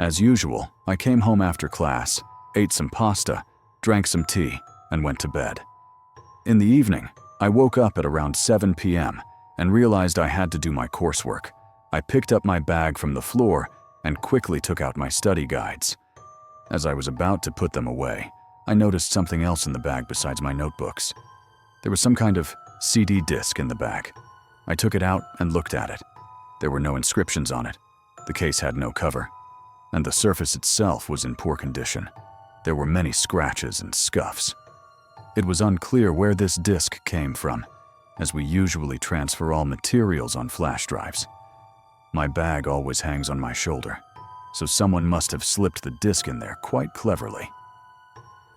As usual, I came home after class, ate some pasta, drank some tea, and went to bed. In the evening, I woke up at around 7 p.m. and realized I had to do my coursework. I picked up my bag from the floor and quickly took out my study guides. As I was about to put them away, I noticed something else in the bag besides my notebooks. There was some kind of CD disc in the bag. I took it out and looked at it. There were no inscriptions on it. The case had no cover, and the surface itself was in poor condition. There were many scratches and scuffs. It was unclear where this disc came from, as we usually transfer all materials on flash drives. My bag always hangs on my shoulder, so someone must have slipped the disc in there quite cleverly.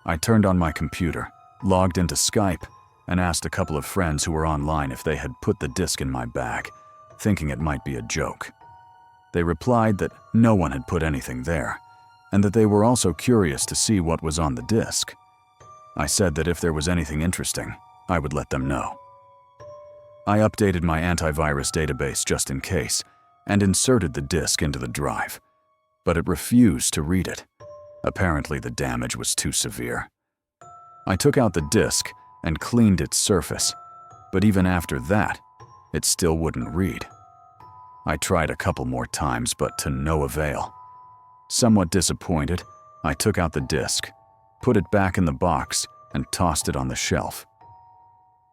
I turned on my computer, logged into Skype, and asked a couple of friends who were online if they had put the disc in my bag, thinking it might be a joke. They replied that no one had put anything there, and that they were also curious to see what was on the disc. I said that if there was anything interesting, I would let them know. I updated my antivirus database just in case, and inserted the disc into the drive, but it refused to read it. Apparently the damage was too severe. I took out the disc and cleaned its surface, but even after that, it still wouldn't read. I tried a couple more times, but to no avail. Somewhat disappointed, I took out the disc, put it back in the box, and tossed it on the shelf.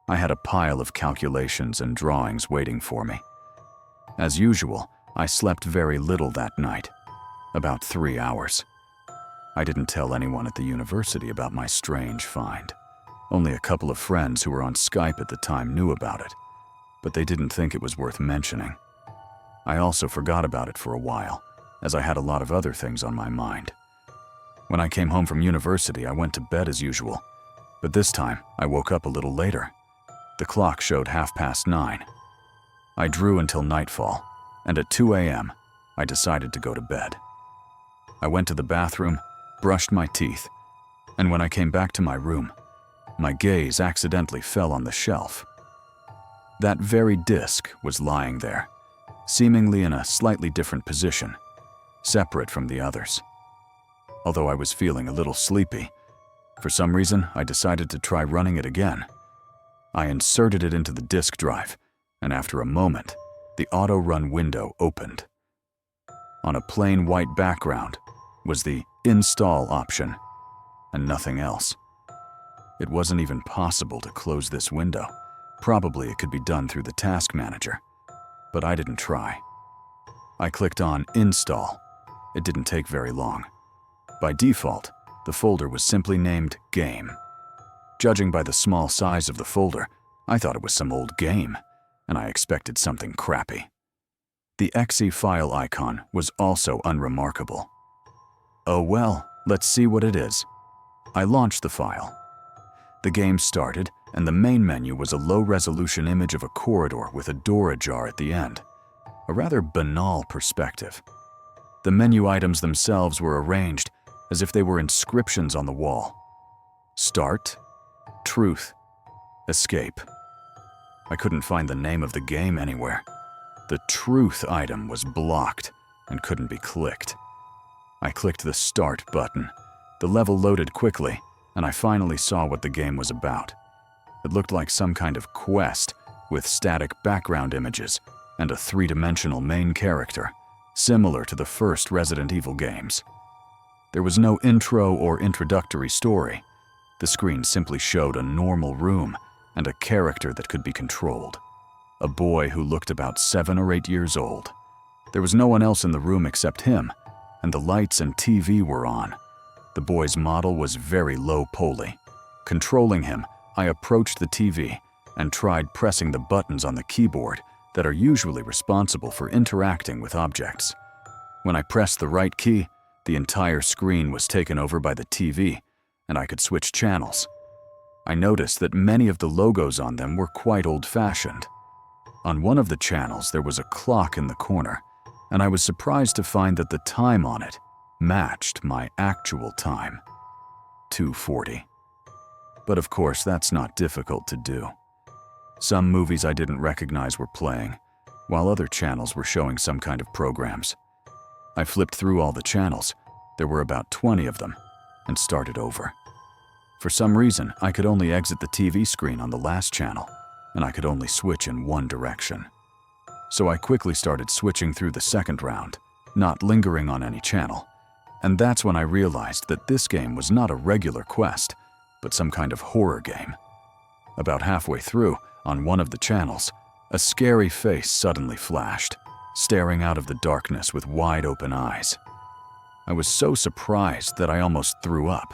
I had a pile of calculations and drawings waiting for me. As usual, I slept very little that night, about 3 hours. I didn't tell anyone at the university about my strange find. Only a couple of friends who were on Skype at the time knew about it, but they didn't think it was worth mentioning. I also forgot about it for a while, as I had a lot of other things on my mind. When I came home from university, I went to bed as usual, but this time I woke up a little later. The clock showed 9:30. I drew until nightfall, and at 2 a.m., I decided to go to bed. I went to the bathroom, brushed my teeth, and when I came back to my room, my gaze accidentally fell on the shelf. That very disc was lying there, seemingly in a slightly different position, separate from the others. Although I was feeling a little sleepy, for some reason I decided to try running it again. I inserted it into the disk drive, and after a moment, the auto-run window opened. On a plain white background was the Install option, and nothing else. It wasn't even possible to close this window. Probably it could be done through the task manager, but I didn't try. I clicked on Install. It didn't take very long. By default, the folder was simply named Game. Judging by the small size of the folder, I thought it was some old game, and I expected something crappy. The exe file icon was also unremarkable. Oh well, let's see what it is. I launched the file. The game started, and the main menu was a low-resolution image of a corridor with a door ajar at the end. A rather banal perspective. The menu items themselves were arranged as if they were inscriptions on the wall. Start, Truth, Escape. I couldn't find the name of the game anywhere. The Truth item was blocked and couldn't be clicked. I clicked the Start button. The level loaded quickly, and I finally saw what the game was about. It looked like some kind of quest with static background images and a three-dimensional main character, similar to the first Resident Evil games. There was no intro or introductory story. The screen simply showed a normal room and a character that could be controlled. A boy who looked about 7 or 8 years old. There was no one else in the room except him, and the lights and TV were on. The boy's model was very low-poly. Controlling him, I approached the TV and tried pressing the buttons on the keyboard that are usually responsible for interacting with objects. When I pressed the right key, the entire screen was taken over by the TV, and I could switch channels. I noticed that many of the logos on them were quite old-fashioned. On one of the channels, there was a clock in the corner, and I was surprised to find that the time on it matched my actual time, 2:40. But of course, that's not difficult to do. Some movies I didn't recognize were playing, while other channels were showing some kind of programs. I flipped through all the channels, there were about 20 of them, and started over. For some reason, I could only exit the TV screen on the last channel, and I could only switch in one direction. So I quickly started switching through the second round, not lingering on any channel, and that's when I realized that this game was not a regular quest, but some kind of horror game. About halfway through, on one of the channels, a scary face suddenly flashed, staring out of the darkness with wide-open eyes. I was so surprised that I almost threw up,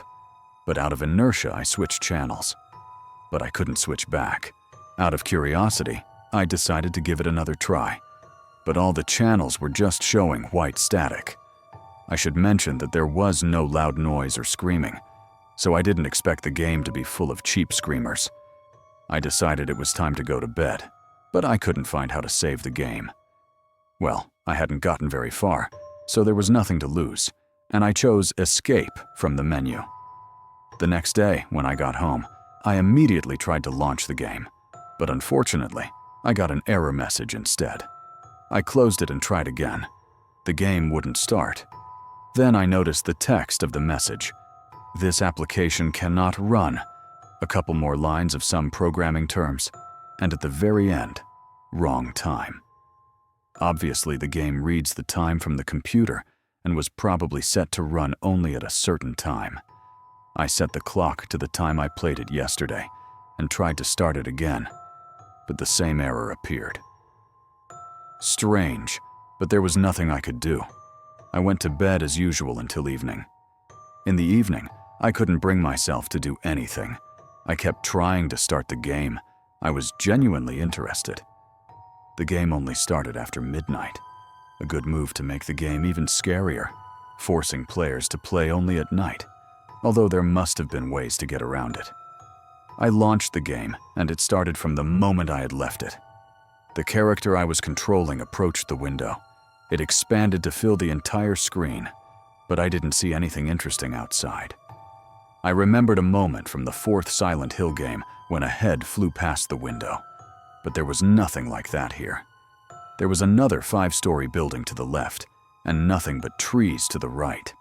but out of inertia I switched channels. But I couldn't switch back. Out of curiosity, I decided to give it another try, but all the channels were just showing white static. I should mention that there was no loud noise or screaming, so I didn't expect the game to be full of cheap screamers. I decided it was time to go to bed, but I couldn't find how to save the game. Well, I hadn't gotten very far, so there was nothing to lose, and I chose Escape from the menu. The next day, when I got home, I immediately tried to launch the game, but unfortunately, I got an error message instead. I closed it and tried again. The game wouldn't start. Then I noticed the text of the message. This application cannot run. A couple more lines of some programming terms, and at the very end, wrong time. Obviously, the game reads the time from the computer and was probably set to run only at a certain time. I set the clock to the time I played it yesterday and tried to start it again, but the same error appeared. Strange, but there was nothing I could do. I went to bed as usual until evening. In the evening, I couldn't bring myself to do anything. I kept trying to start the game. I was genuinely interested. The game only started after midnight. A good move to make the game even scarier, forcing players to play only at night, although there must have been ways to get around it. I launched the game, and it started from the moment I had left it. The character I was controlling approached the window. It expanded to fill the entire screen, but I didn't see anything interesting outside. I remembered a moment from the fourth Silent Hill game when a head flew past the window, but there was nothing like that here. There was another 5-story building to the left, and nothing but trees to the right.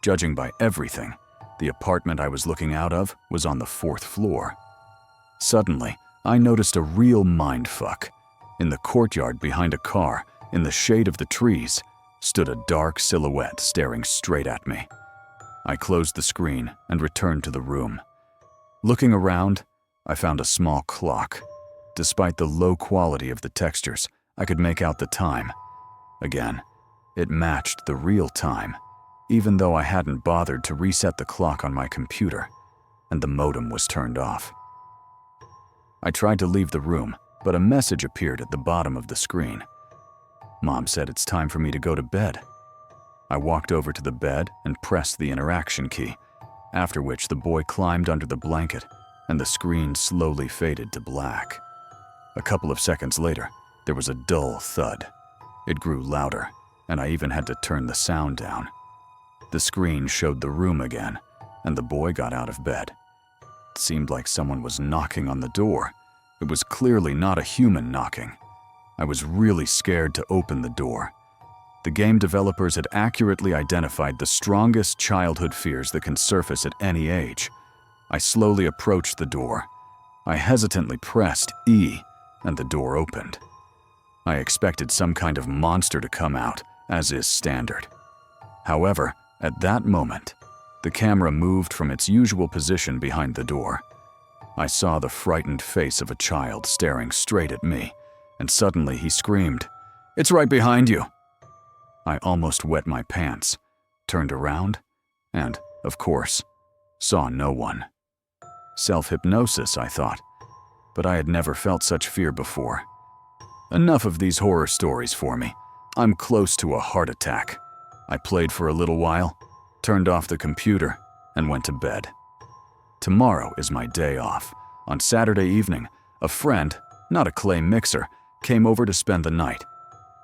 Judging by everything, the apartment I was looking out of was on the 4th floor. Suddenly, I noticed a real mindfuck. In the courtyard behind a car, in the shade of the trees, stood a dark silhouette staring straight at me. I closed the screen and returned to the room. Looking around, I found a small clock. Despite the low quality of the textures, I could make out the time. Again, it matched the real time, even though I hadn't bothered to reset the clock on my computer, and the modem was turned off. I tried to leave the room, but a message appeared at the bottom of the screen. Mom said it's time for me to go to bed. I walked over to the bed and pressed the interaction key, after which the boy climbed under the blanket and the screen slowly faded to black. A couple of seconds later, there was a dull thud. It grew louder, and I even had to turn the sound down. The screen showed the room again, and the boy got out of bed. It seemed like someone was knocking on the door. It was clearly not a human knocking. I was really scared to open the door. The game developers had accurately identified the strongest childhood fears that can surface at any age. I slowly approached the door. I hesitantly pressed E, and the door opened. I expected some kind of monster to come out, as is standard. However, at that moment, the camera moved from its usual position behind the door. I saw the frightened face of a child staring straight at me, and suddenly he screamed, "It's right behind you!" I almost wet my pants, turned around, and, of course, saw no one. Self-hypnosis, I thought, but I had never felt such fear before. Enough of these horror stories for me. I'm close to a heart attack. I played for a little while, turned off the computer, and went to bed. Tomorrow is my day off. On Saturday evening, a friend, not a clay mixer, came over to spend the night.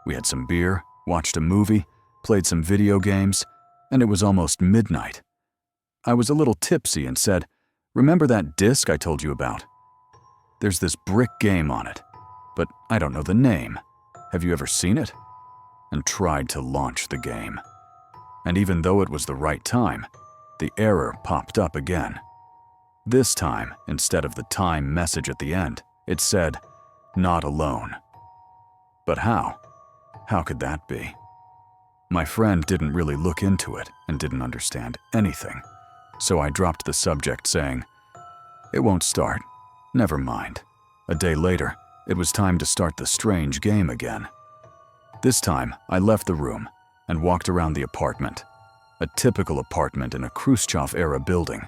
We had some beer, watched a movie, played some video games, and it was almost midnight. I was a little tipsy and said, "Remember that disc I told you about? There's this brick game on it, but I don't know the name. Have you ever seen it?" and tried to launch the game. And even though it was the right time, the error popped up again. This time, instead of the time message at the end, it said, "Not alone." But how? How could that be? My friend didn't really look into it and didn't understand anything, so I dropped the subject saying, "It won't start. Never mind." A day later, it was time to start the strange game again. This time, I left the room and walked around the apartment. A typical apartment in a Khrushchev-era building,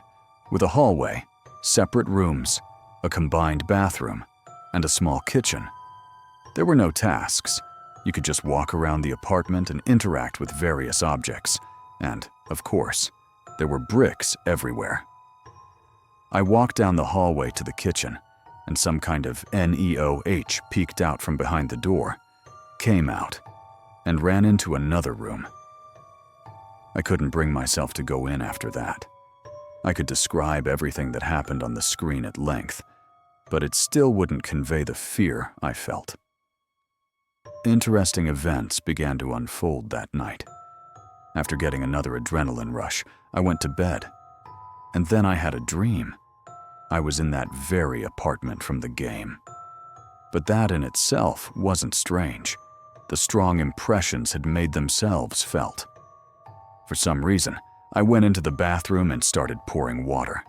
with a hallway, separate rooms, a combined bathroom, and a small kitchen. There were no tasks. You could just walk around the apartment and interact with various objects. And, of course, there were bricks everywhere. I walked down the hallway to the kitchen, and some kind of NEOH peeked out from behind the door, came out, and ran into another room. I couldn't bring myself to go in after that. I could describe everything that happened on the screen at length, but it still wouldn't convey the fear I felt. Interesting events began to unfold that night. After getting another adrenaline rush, I went to bed. And then I had a dream. I was in that very apartment from the game. But that in itself wasn't strange. The strong impressions had made themselves felt. For some reason, I went into the bathroom and started pouring water.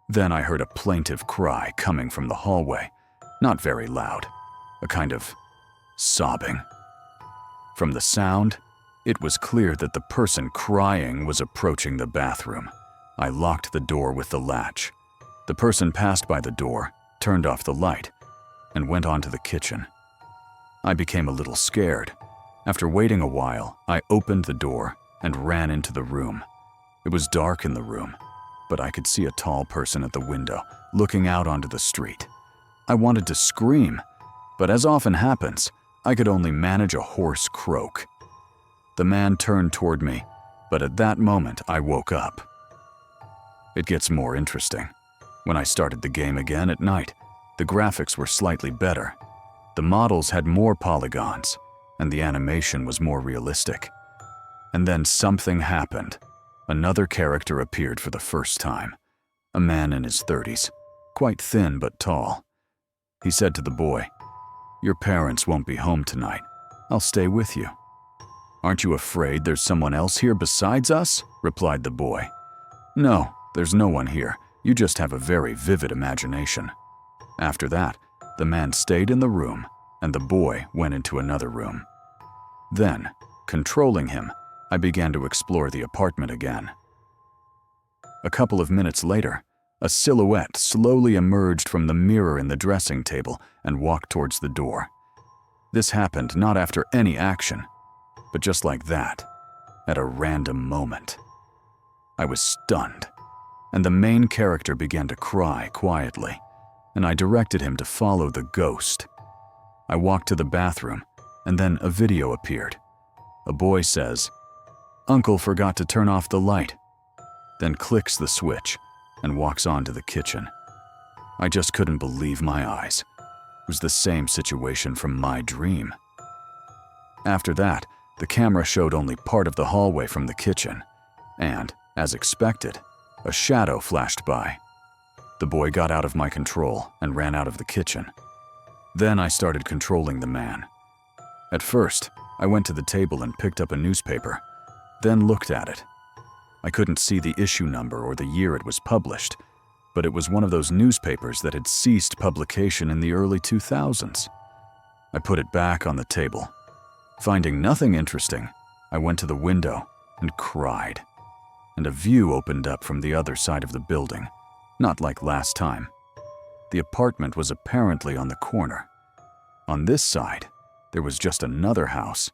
Then I heard a plaintive cry coming from the hallway, not very loud, a kind of sobbing. From the sound, it was clear that the person crying was approaching the bathroom. I locked the door with the latch. The person passed by the door, turned off the light, and went on to the kitchen. I became a little scared. After waiting a while, I opened the door and ran into the room. It was dark in the room, but I could see a tall person at the window, looking out onto the street. I wanted to scream, but as often happens, I could only manage a hoarse croak. The man turned toward me, but at that moment I woke up. It gets more interesting. When I started the game again at night, the graphics were slightly better. The models had more polygons, and the animation was more realistic. And then something happened. Another character appeared for the first time. A man in his 30s, quite thin but tall. He said to the boy, "Your parents won't be home tonight. I'll stay with you." "Aren't you afraid there's someone else here besides us?" replied the boy. "No, there's no one here. You just have a very vivid imagination." After that, the man stayed in the room, and the boy went into another room. Then, controlling him, I began to explore the apartment again. A couple of minutes later, a silhouette slowly emerged from the mirror in the dressing table and walked towards the door. This happened not after any action, but just like that, at a random moment. I was stunned, and the main character began to cry quietly, and I directed him to follow the ghost. I walked to the bathroom, and then a video appeared. A boy says, "Uncle forgot to turn off the light," then clicks the switch and walks on to the kitchen. I just couldn't believe my eyes. It was the same situation from my dream. After that, the camera showed only part of the hallway from the kitchen, and, as expected, a shadow flashed by. The boy got out of my control and ran out of the kitchen. Then I started controlling the man. At first, I went to the table and picked up a newspaper, then looked at it. I couldn't see the issue number or the year it was published, but it was one of those newspapers that had ceased publication in the early 2000s. I put it back on the table. Finding nothing interesting, I went to the window and cried. And a view opened up from the other side of the building, not like last time. The apartment was apparently on the corner. On this side, there was just another house,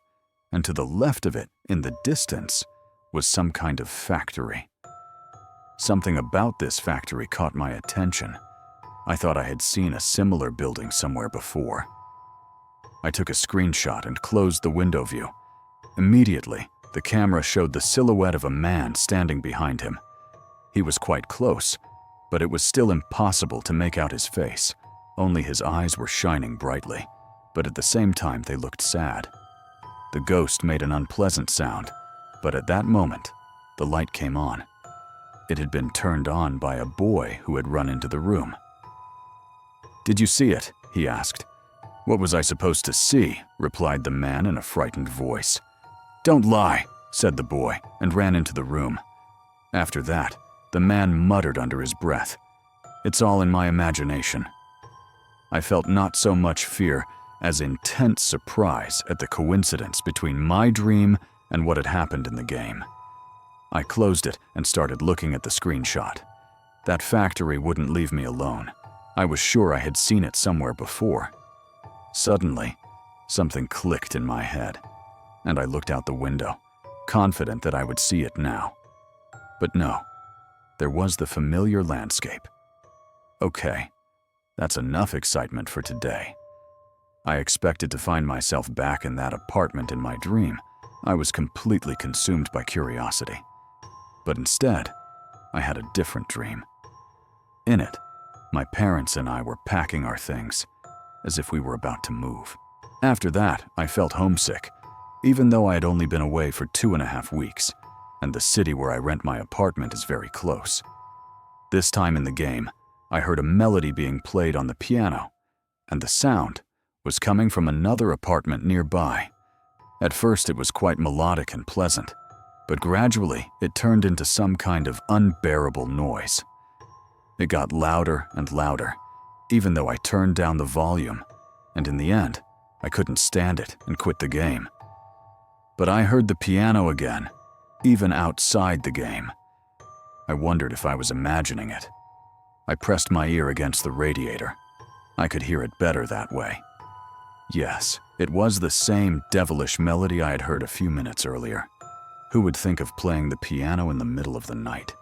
and to the left of it, in the distance, was some kind of factory. Something about this factory caught my attention. I thought I had seen a similar building somewhere before. I took a screenshot and closed the window view. Immediately, the camera showed the silhouette of a man standing behind him. He was quite close, but it was still impossible to make out his face. Only his eyes were shining brightly, but at the same time they looked sad. The ghost made an unpleasant sound, but at that moment, the light came on. It had been turned on by a boy who had run into the room. "Did you see it?" he asked. "What was I supposed to see?" replied the man in a frightened voice. "Don't lie," said the boy, and ran into the room. After that, the man muttered under his breath, "It's all in my imagination." I felt not so much fear as intense surprise at the coincidence between my dream and what had happened in the game. I closed it and started looking at the screenshot. That factory wouldn't leave me alone. I was sure I had seen it somewhere before. Suddenly, something clicked in my head, and I looked out the window, confident that I would see it now. But no, there was the familiar landscape. Okay, that's enough excitement for today. I expected to find myself back in that apartment in my dream. I was completely consumed by curiosity. But instead, I had a different dream. In it, my parents and I were packing our things, as if we were about to move. After that, I felt homesick, even though I had only been away for 2.5 weeks, and the city where I rent my apartment is very close. This time in the game, I heard a melody being played on the piano, and the sound was coming from another apartment nearby. At first, it was quite melodic and pleasant, but gradually it turned into some kind of unbearable noise. It got louder and louder, even though I turned down the volume, and in the end, I couldn't stand it and quit the game. But I heard the piano again, even outside the game. I wondered if I was imagining it. I pressed my ear against the radiator. I could hear it better that way. Yes, it was the same devilish melody I had heard a few minutes earlier. Who would think of playing the piano in the middle of the night?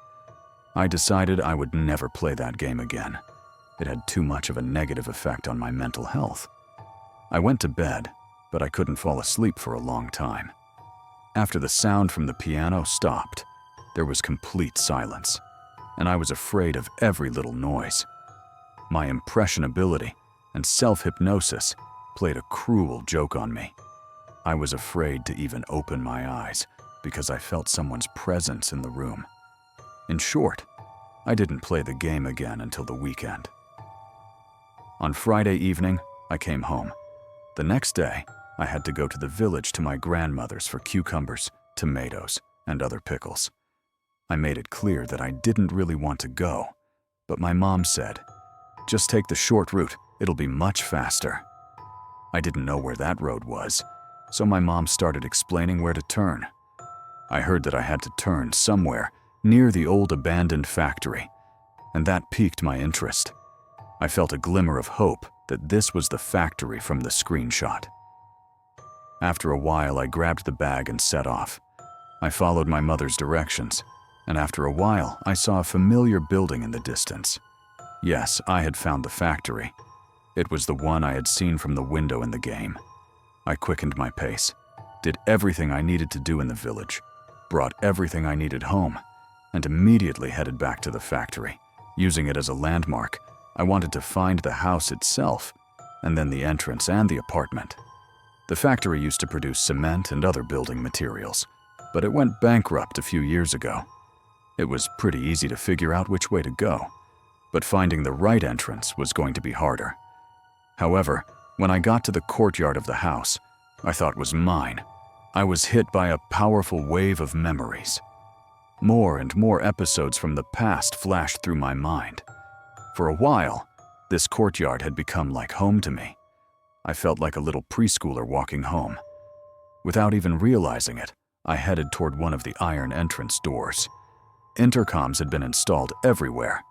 I decided I would never play that game again. It had too much of a negative effect on my mental health. I went to bed, but I couldn't fall asleep for a long time. After the sound from the piano stopped, there was complete silence, and I was afraid of every little noise. My impressionability and self-hypnosis played a cruel joke on me. I was afraid to even open my eyes because I felt someone's presence in the room. In short, I didn't play the game again until the weekend. On Friday evening, I came home. The next day, I had to go to the village to my grandmother's for cucumbers, tomatoes, and other pickles. I made it clear that I didn't really want to go, but my mom said, "Just take the short route, it'll be much faster." I didn't know where that road was, so my mom started explaining where to turn. I heard that I had to turn somewhere near the old abandoned factory, and that piqued my interest. I felt a glimmer of hope that this was the factory from the screenshot. After a while, I grabbed the bag and set off. I followed my mother's directions, and after a while, I saw a familiar building in the distance. Yes, I had found the factory. It was the one I had seen from the window in the game. I quickened my pace, did everything I needed to do in the village, brought everything I needed home, and immediately headed back to the factory. Using it as a landmark, I wanted to find the house itself, and then the entrance and the apartment. The factory used to produce cement and other building materials, but it went bankrupt a few years ago. It was pretty easy to figure out which way to go, but finding the right entrance was going to be harder. However, when I got to the courtyard of the house I thought was mine, I was hit by a powerful wave of memories. More and more episodes from the past flashed through my mind. For a while, this courtyard had become like home to me. I felt like a little preschooler walking home. Without even realizing it, I headed toward one of the iron entrance doors. Intercoms had been installed everywhere,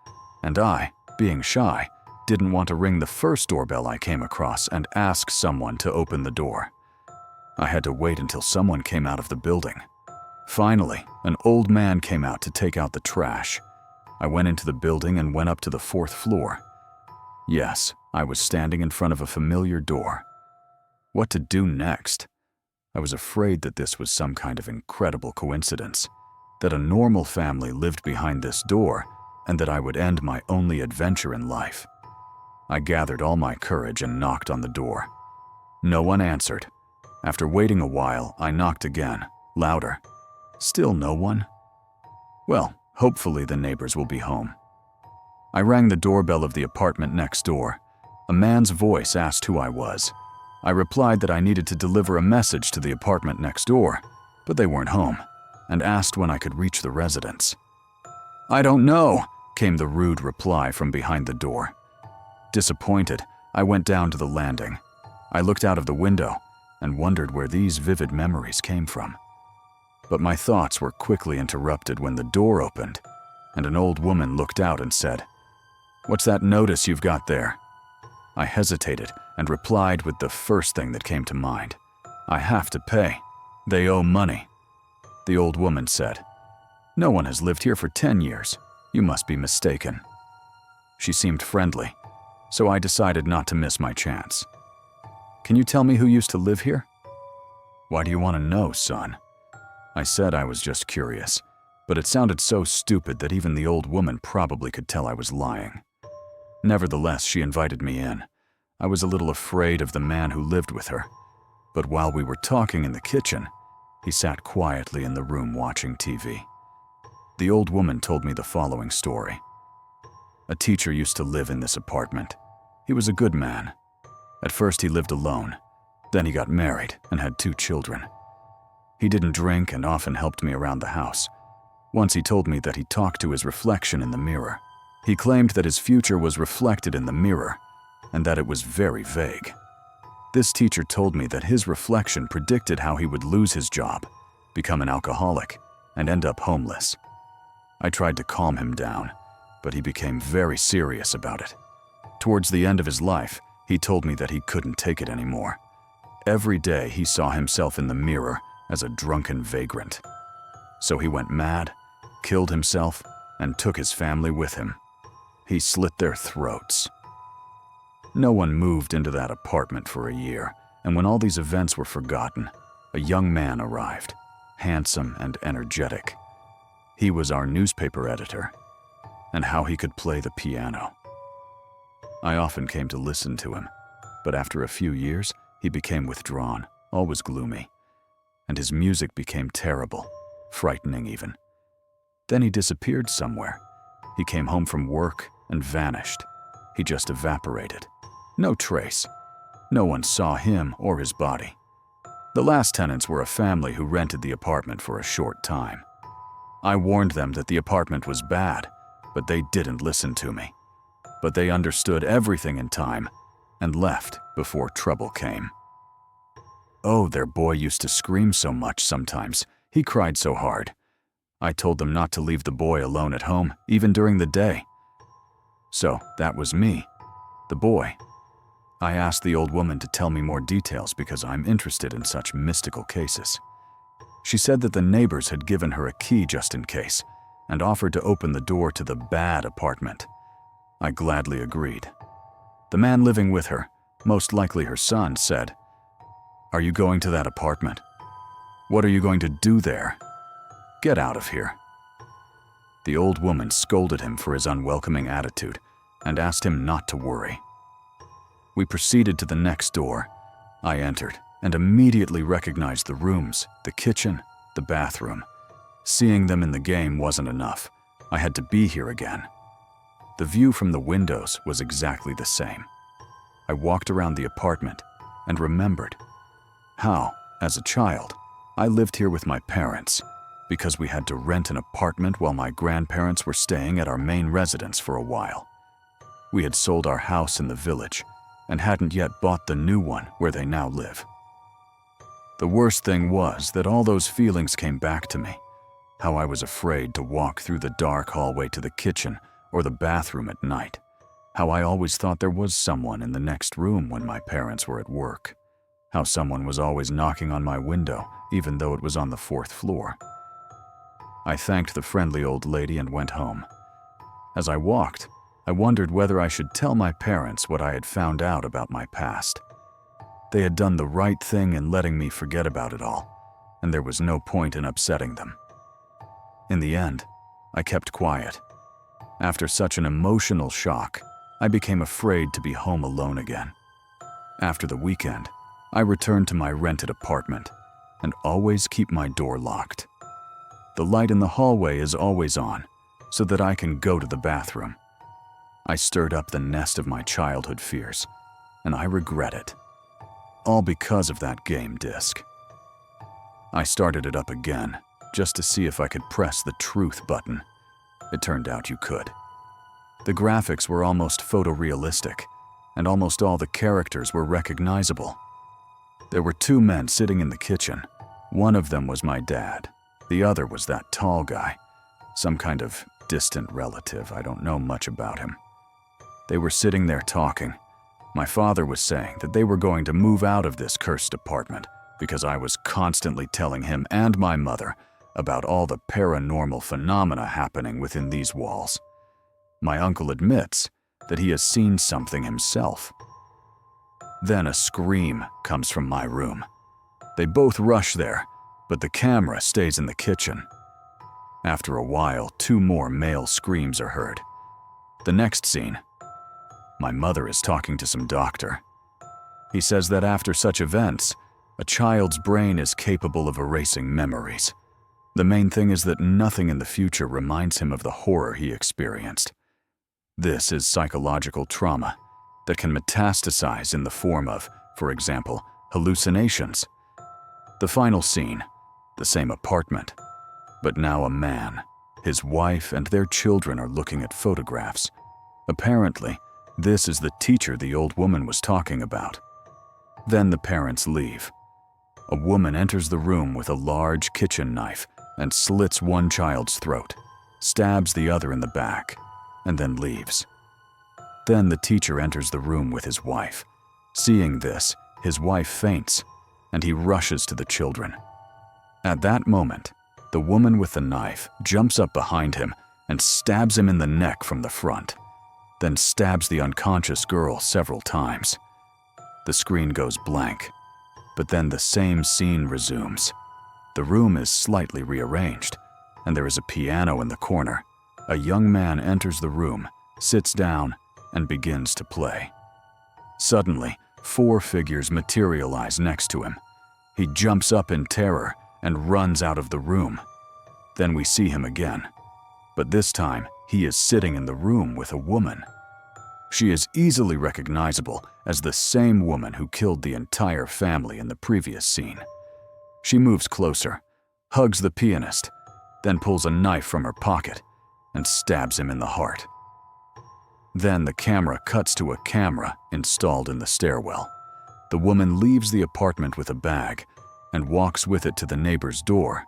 and I, being shy, didn't want to ring the first doorbell I came across and ask someone to open the door. I had to wait until someone came out of the building. Finally, an old man came out to take out the trash. I went into the building and went up to the 4th floor. Yes, I was standing in front of a familiar door. What to do next? I was afraid that this was some kind of incredible coincidence, that a normal family lived behind this door, and that I would end my only adventure in life. I gathered all my courage and knocked on the door. No one answered, After waiting a while, I knocked again, louder. Still no one? Well, hopefully the neighbors will be home. I rang the doorbell of the apartment next door. A man's voice asked who I was. I replied that I needed to deliver a message to the apartment next door, but they weren't home, and asked when I could reach the residence. "I don't know," came the rude reply from behind the door. Disappointed, I went down to the landing. I looked out of the window and wondered where these vivid memories came from. But my thoughts were quickly interrupted when the door opened, and an old woman looked out and said, "What's that notice you've got there?" I hesitated and replied with the first thing that came to mind. "I have to pay. They owe money." The old woman said, "No one has lived here for 10 years. You must be mistaken." She seemed friendly, so I decided not to miss my chance. "Can you tell me who used to live here?" "Why do you want to know, son?" I said I was just curious, but it sounded so stupid that even the old woman probably could tell I was lying. Nevertheless, she invited me in. I was a little afraid of the man who lived with her, but while we were talking in the kitchen, he sat quietly in the room watching TV. The old woman told me the following story. A teacher used to live in this apartment. He was a good man. At first he lived alone. Then he got married and had 2 children. He didn't drink and often helped me around the house. Once he told me that he talked to his reflection in the mirror. He claimed that his future was reflected in the mirror and that it was very vague. This teacher told me that his reflection predicted how he would lose his job, become an alcoholic, and end up homeless. I tried to calm him down, but he became very serious about it. Towards the end of his life, he told me that he couldn't take it anymore. Every day he saw himself in the mirror as a drunken vagrant. So he went mad, killed himself, and took his family with him. He slit their throats. No one moved into that apartment for a year, and when all these events were forgotten, a young man arrived, handsome and energetic. He was our newspaper editor, and how he could play the piano. I often came to listen to him, but after a few years, he became withdrawn, always gloomy, and his music became terrible, frightening even. Then he disappeared somewhere. He came home from work and vanished. He just evaporated. No trace. No one saw him or his body. The last tenants were a family who rented the apartment for a short time. I warned them that the apartment was bad, but they didn't listen to me. But they understood everything in time and left before trouble came. Oh, their boy used to scream so much sometimes. He cried so hard. I told them not to leave the boy alone at home, even during the day. So that was me, the boy. I asked the old woman to tell me more details because I'm interested in such mystical cases. She said that the neighbors had given her a key just in case and offered to open the door to the bad apartment. I gladly agreed. The man living with her, most likely her son, said, "Are you going to that apartment? What are you going to do there? Get out of here." The old woman scolded him for his unwelcoming attitude and asked him not to worry. We proceeded to the next door. I entered and immediately recognized the rooms, the kitchen, the bathroom. Seeing them in the game wasn't enough. I had to be here again. The view from the windows was exactly the same. I walked around the apartment and remembered how, as a child, I lived here with my parents because we had to rent an apartment while my grandparents were staying at our main residence for a while. We had sold our house in the village and hadn't yet bought the new one where they now live. The worst thing was that all those feelings came back to me. How I was afraid to walk through the dark hallway to the kitchen or the bathroom at night. How I always thought there was someone in the next room when my parents were at work. How someone was always knocking on my window, even though it was on the 4th floor. I thanked the friendly old lady and went home. As I walked, I wondered whether I should tell my parents what I had found out about my past. They had done the right thing in letting me forget about it all, and there was no point in upsetting them. In the end, I kept quiet. After such an emotional shock, I became afraid to be home alone again. After the weekend, I return to my rented apartment and always keep my door locked. The light in the hallway is always on so that I can go to the bathroom. I stirred up the nest of my childhood fears, and I regret it. All because of that game disc. I started it up again just to see if I could press the truth button. It turned out you could. The graphics were almost photorealistic, and almost all the characters were recognizable. There were two men sitting in the kitchen. One of them was my dad. The other was that tall guy, some kind of distant relative. I don't know much about him. They were sitting there talking. My father was saying that they were going to move out of this cursed apartment because I was constantly telling him and my mother about all the paranormal phenomena happening within these walls. My uncle admits that he has seen something himself. Then a scream comes from my room. They both rush there, but the camera stays in the kitchen. After a while, two more male screams are heard. The next scene, my mother is talking to some doctor. He says that after such events, a child's brain is capable of erasing memories. The main thing is that nothing in the future reminds him of the horror he experienced. This is psychological trauma that can metastasize in the form of, for example, hallucinations. The final scene, the same apartment, but now a man, his wife, and their children are looking at photographs. Apparently, this is the teacher the old woman was talking about. Then the parents leave. A woman enters the room with a large kitchen knife and slits one child's throat, stabs the other in the back, and then leaves. Then the teacher enters the room with his wife. Seeing this, his wife faints, and he rushes to the children. At that moment, the woman with the knife jumps up behind him and stabs him in the neck from the front, then stabs the unconscious girl several times. The screen goes blank, but then the same scene resumes. The room is slightly rearranged, and there is a piano in the corner. A young man enters the room, sits down, and begins to play. Suddenly, 4 figures materialize next to him. He jumps up in terror and runs out of the room. Then we see him again, but this time he is sitting in the room with a woman. She is easily recognizable as the same woman who killed the entire family in the previous scene. She moves closer, hugs the pianist, then pulls a knife from her pocket and stabs him in the heart. Then the camera cuts to a camera installed in the stairwell. The woman leaves the apartment with a bag and walks with it to the neighbor's door,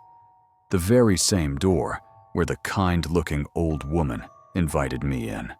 the very same door where the kind-looking old woman invited me in.